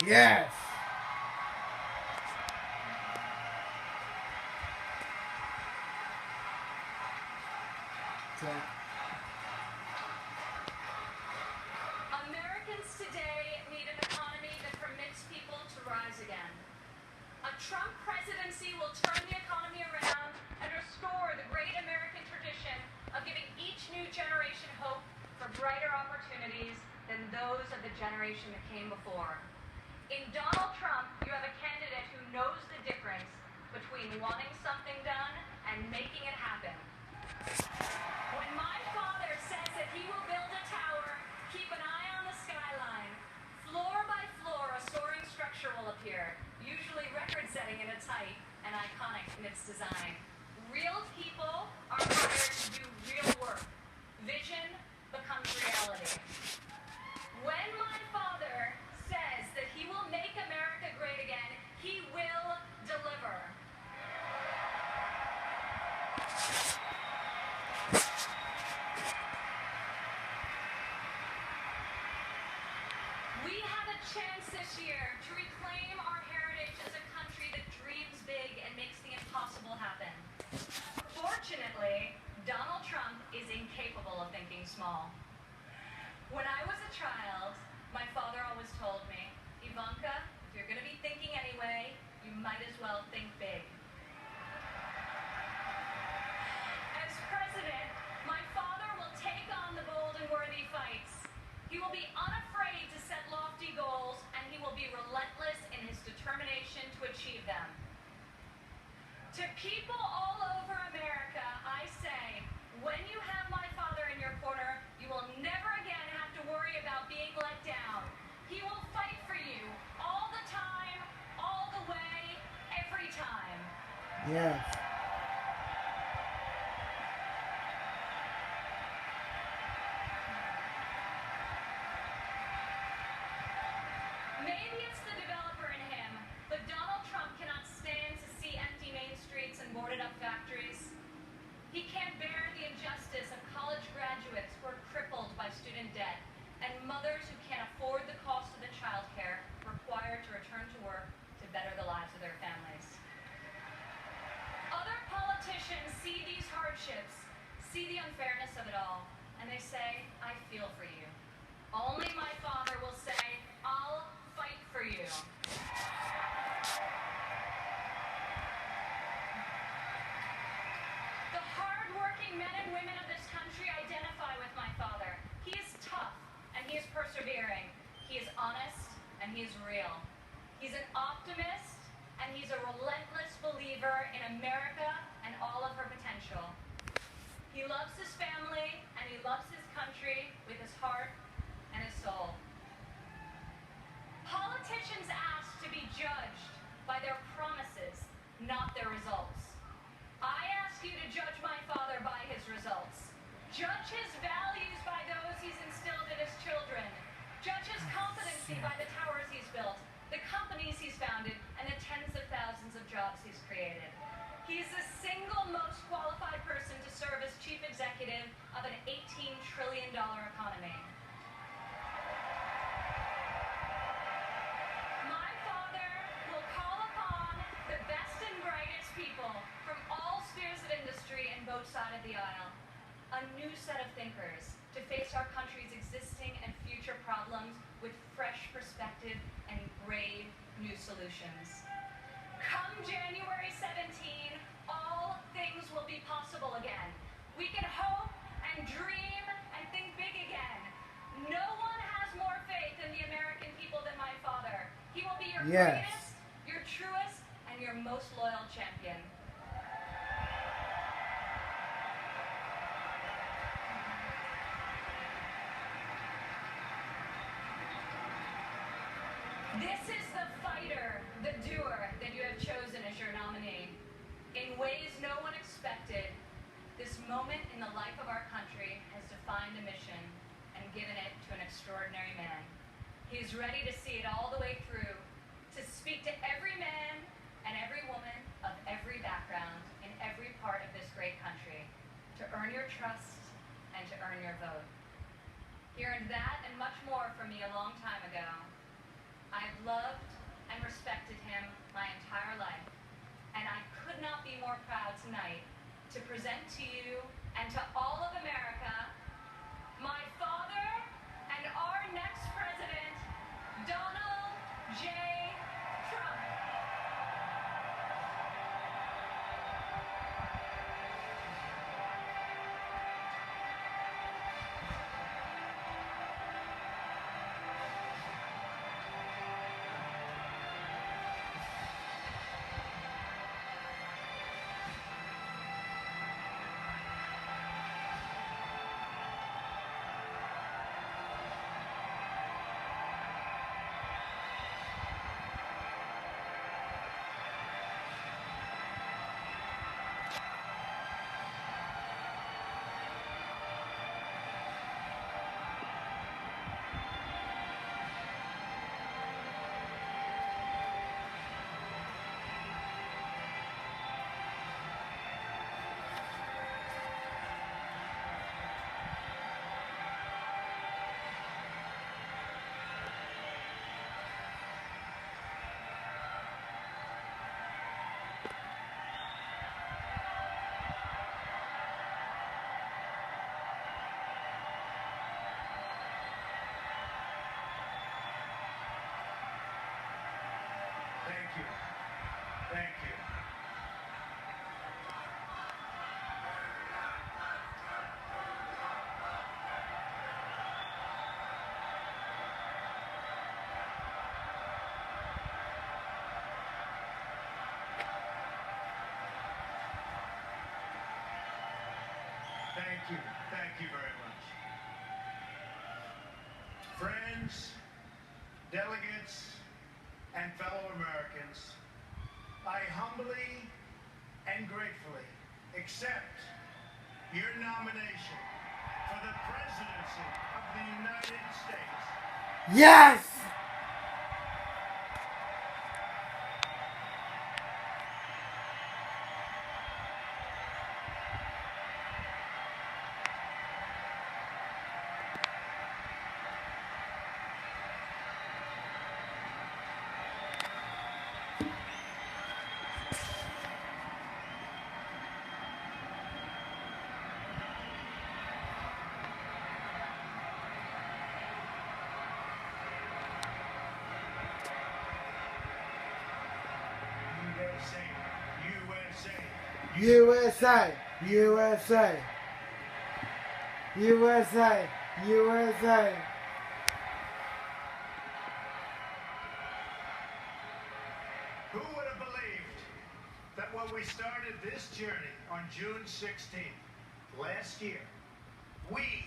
Yes. So, Americans today need an economy that permits people to rise again. A Trump presidency will turn the economy around and restore the great American tradition of giving each new generation hope for brighter opportunities than those of the generation that came before. In Donald Trump, you have a candidate who knows the difference between wanting something done and making it happen. When my father says that he will build a tower, keep an eye on the skyline. Floor by floor, a soaring structure will appear, usually record-setting in its height and iconic in its design. Real people are hired to do real work. Vision becomes reality. When my father says that he will make America great again, he will deliver. We have a chance this year to reclaim our heritage as a country that dreams big and makes the impossible happen. Fortunately, Donald Trump is incapable of thinking small. When I was a child, my father always told me, Ivanka, if you're going to be thinking anyway, you might as well think big. As president, my father will take on the bold and worthy fights. He will be unafraid to set lofty goals, and he will be relentless in his determination to achieve them. To people all over America, I say, when you have my father in your corner, you will never again have to worry about being let down. He will fight for you all the time, all the way, every time. yes. Maybe it's the developer in him, but Donald Trump cannot stand to see empty main streets and boarded up factories. He can't bear the injustice of college graduates who are crippled by student debt and mothers who can't afford the cost of the child care required to return to work to better the lives of their families. Other politicians see these hardships, see the unfairness of it all, and they say, I feel for you. Only my father will say, I'll fight for you. The hard-working men and women of this country identify with my father. He is tough, and he is persevering. He is honest, and he is real. He's an optimist, and he's a relentless believer in America and all of her potential. He loves his family, and he loves his country with his heart and his soul. Politicians ask to be judged by their promises, not their results. I ask you to judge my father by his results. Judge his values by those he's instilled in his children. Judge his competency by the towers he's built, the companies he's founded, and the tens of thousands of jobs he's created. He's the single most qualified person to serve as chief executive of an $18 trillion economy. My father will call upon the best and brightest people from all spheres of industry and both sides of the aisle. A new set of thinkers to face our country's existing and future problems with fresh perspective and brave new solutions. Come January 17, all things will be possible again. We can hope and dream and think big again. No one has more faith in the American people than my father. He will be your Yes. greatest, your truest, and your most loyal champion. This is the fighter, the doer that you have chosen as your nominee. In ways no one expected, this moment in the life of our country has defined a mission and given it to an extraordinary man. He is ready to see it all the way through, to speak to every man and every woman of every background in every part of this great country, to earn your trust and to earn your vote. He earned that and much more from me a long time ago. I've loved and respected him my entire life, and I could not be more proud tonight to present to you and to all of America my father and our next president, Donald J. Trump. Thank you. Thank you. Thank you. Thank you very much. Friends, delegates, and fellow Americans, I humbly and gratefully accept your nomination for the presidency of the United States. Yes! USA, USA, USA, USA. Who would have believed that when we started this journey on June 16th last year, we,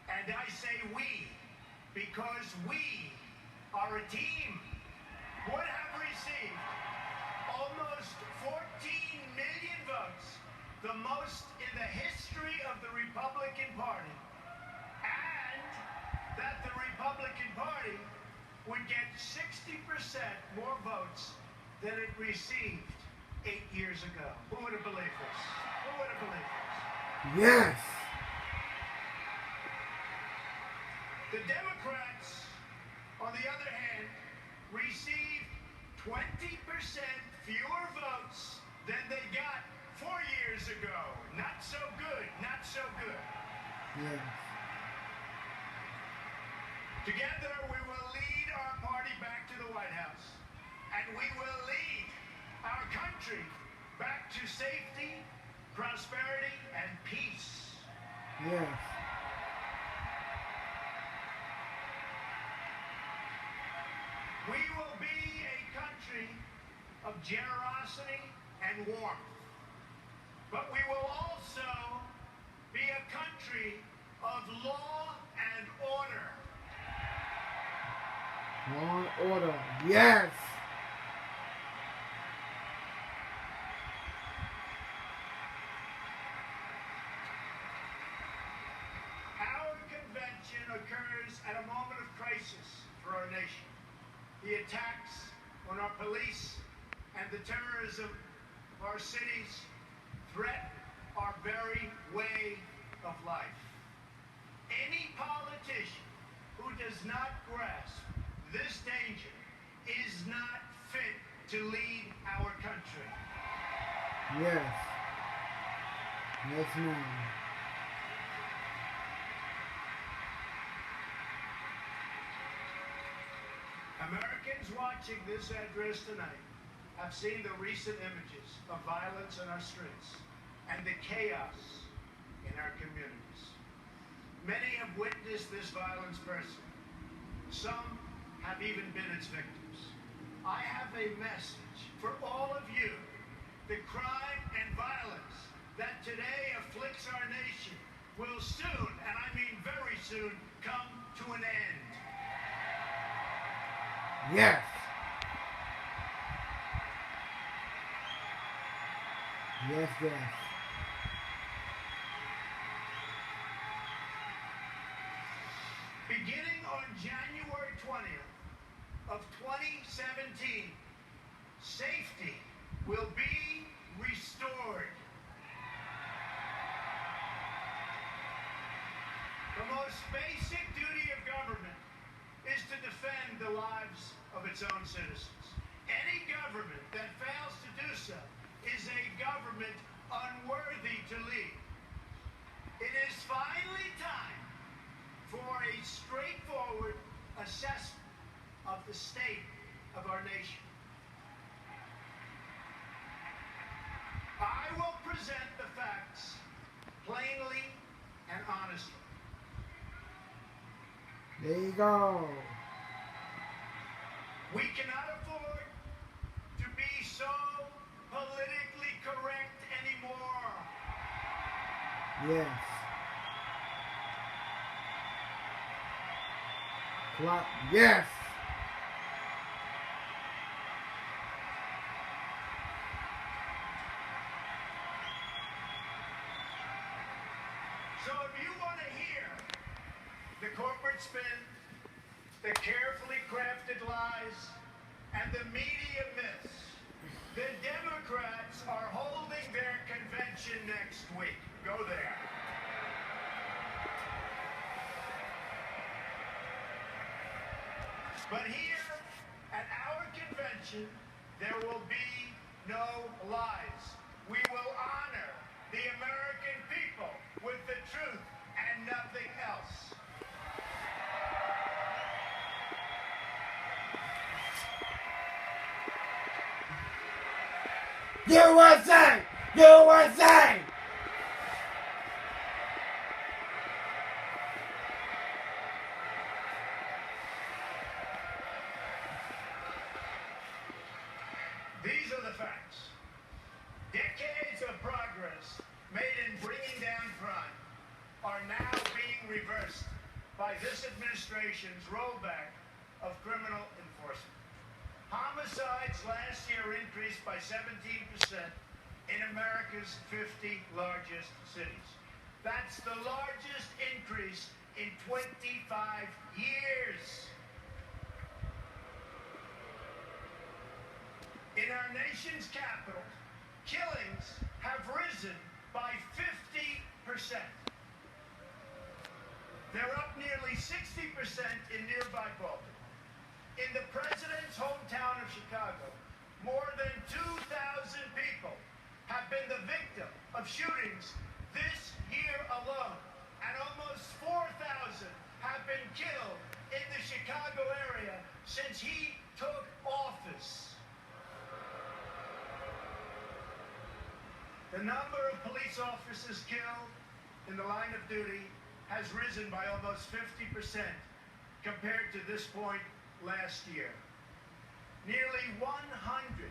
and I say we, because we are a team, would have received almost 14 million votes, the most in the history of the Republican Party, and that the Republican Party would get 60% more votes than it received 8 years ago. Who would have believed this? Who would have believed this? Yes. The Democrats, on the other hand, received 20% fewer votes than they got 4 years ago. Not so good, not so good. Yes. Together, we will lead our party back to the White House, and we will lead our country back to safety, prosperity, and peace. Yes. We will be a country of generosity and warmth, but we will also be a country of law and order. Law and order. Yes. Our convention occurs at a moment of crisis for our nation. The attacks on our police and the terrorism of our cities threaten our very way of life. Any politician who does not grasp this danger is not fit to lead our country. Yes. Yes, ma'am. Americans watching this address tonight have seen the recent images of violence in our streets and the chaos in our communities. Many have witnessed this violence personally. Some have even been its victims. I have a message for all of you. The crime and violence that today afflicts our nation will soon, and I mean very soon, come to an end. Yes. Yes, yes. Beginning on January 20th of 2017, safety will be restored. The most basic duty of government is to defend the lives of its own citizens. Any government that fails to do so is a government unworthy to lead. It is finally time for a straightforward assessment of the state of our nation. I will present the facts plainly and honestly. There you go. We cannot afford to be so politically correct anymore. Yes. Clap. Yes. So if you want to hear the corporate spin, the carefully crafted lies, and the media myths, the Democrats are holding their convention next week. Go there. But here at our convention, there will be no lies. We will honor the American people with the truth and nothing else. USA! USA! These are the facts. Decades of progress made in bringing down crime are now being reversed by this administration's rollback of criminal enforcement. Homicides last year increased by 17% in America's 50 largest cities. That's the largest increase in 25 years. In our nation's capital, killings have risen by 50%. They're up nearly 60% in nearby Baltimore. In the president's hometown of Chicago, more than 2,000 people have been the victim of shootings this year alone, and almost 4,000 have been killed in the Chicago area since he took office. The number of police officers killed in the line of duty has risen by almost 50% compared to this point last year. Nearly 180,000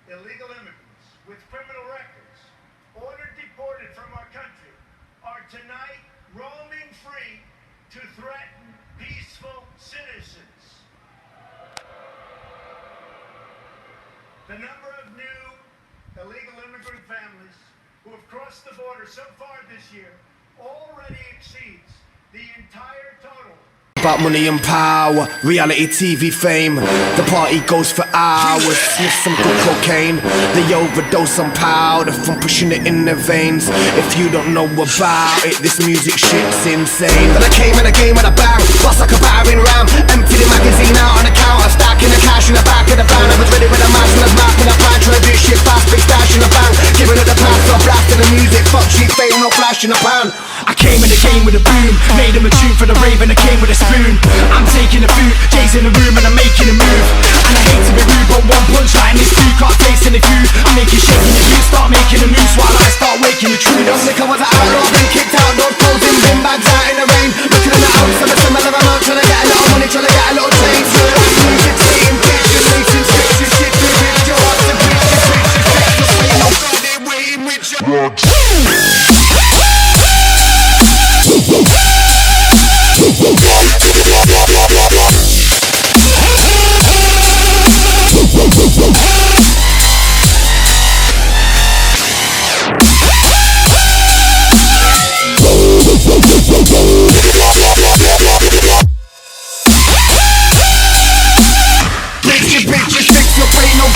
illegal immigrants with criminal records ordered deported from our country are tonight roaming free to threaten peaceful citizens. The number of new illegal immigrant families who have crossed the border so far this year already exceeds the entire total. About money and power, reality TV fame. The party goes for hours, sniff some good cocaine. They overdose on powder from pushing it in their veins. If you don't know about it, this music shit's insane. Then I came and I came with a bang, bust like a battering ram. Empty the magazine out and I flash in a pan. I came in the game with a boom, made him a tune for the rave and I came with a spoon. I'm taking the food, Jay's in the room and I'm making a move. And I hate to be rude, but one punchline is two, can't taste any food. I'm making shaking the food, start making a noose while I start waking the truth. Don't think I was an outlaw, been kicked out, doors closed in, bin bags out in the rain. Looking in the house of a similar amount, trying to get a little money, trying to get a little change. So that's music, seeing pictures, racing scriptures, shit through with your heart to preach your pictures, pictures, playing no God, they're waiting with your rugs.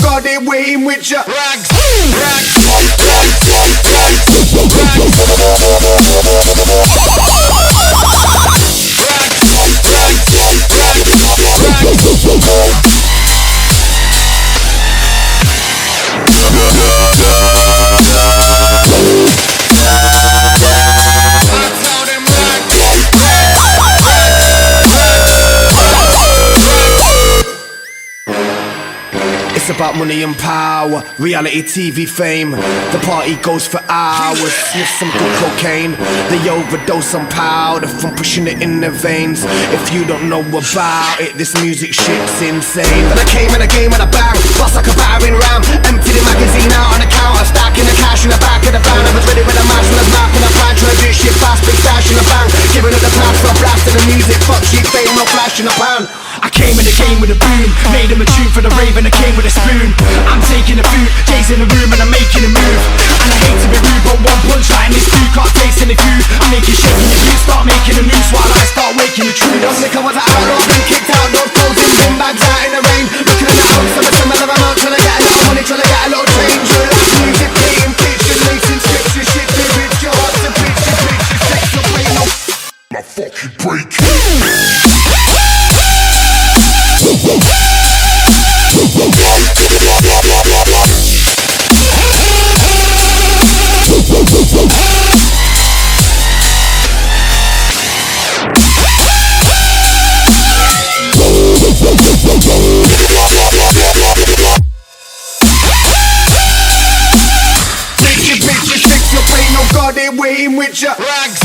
God, they waiting with ya. Rags, rags, rags, rags, rags, It's about money and power, reality TV fame. The party goes for hours. Sniff some good cocaine. They overdose on powder from pushing it in their veins. If you don't know about it, this music shit's insane. But I came in a game and a bang, bust like a battering ram. Empty the magazine out on the counter, stacking the cash in the back of the van. I was ready with a match and a map and a plan, trying to do shit fast, big dash in the bank. Giving it the pass for a blast of the music, fuck shit, fame, no flash in the pan. I came in the game with a boom, made him a tune for the rave and I came with a spoon. I'm taking the food, Jay's in the room and I'm making a move. And I hate to be rude, but one punchline is two, can't taste any food. I'm making shaking the food, start making a noose while I start waking the truth. Don't think I was an outlaw, been kicked out, doors closed in, bin bags out in the rain. Looking in the house of a similar amount, trying to get a little money, trying to get a little change. You like music, playing pictures, racing scriptures, shit through with your heart to preach your pictures, sex to play no my fucking break. God, they waiting with ya. Rags.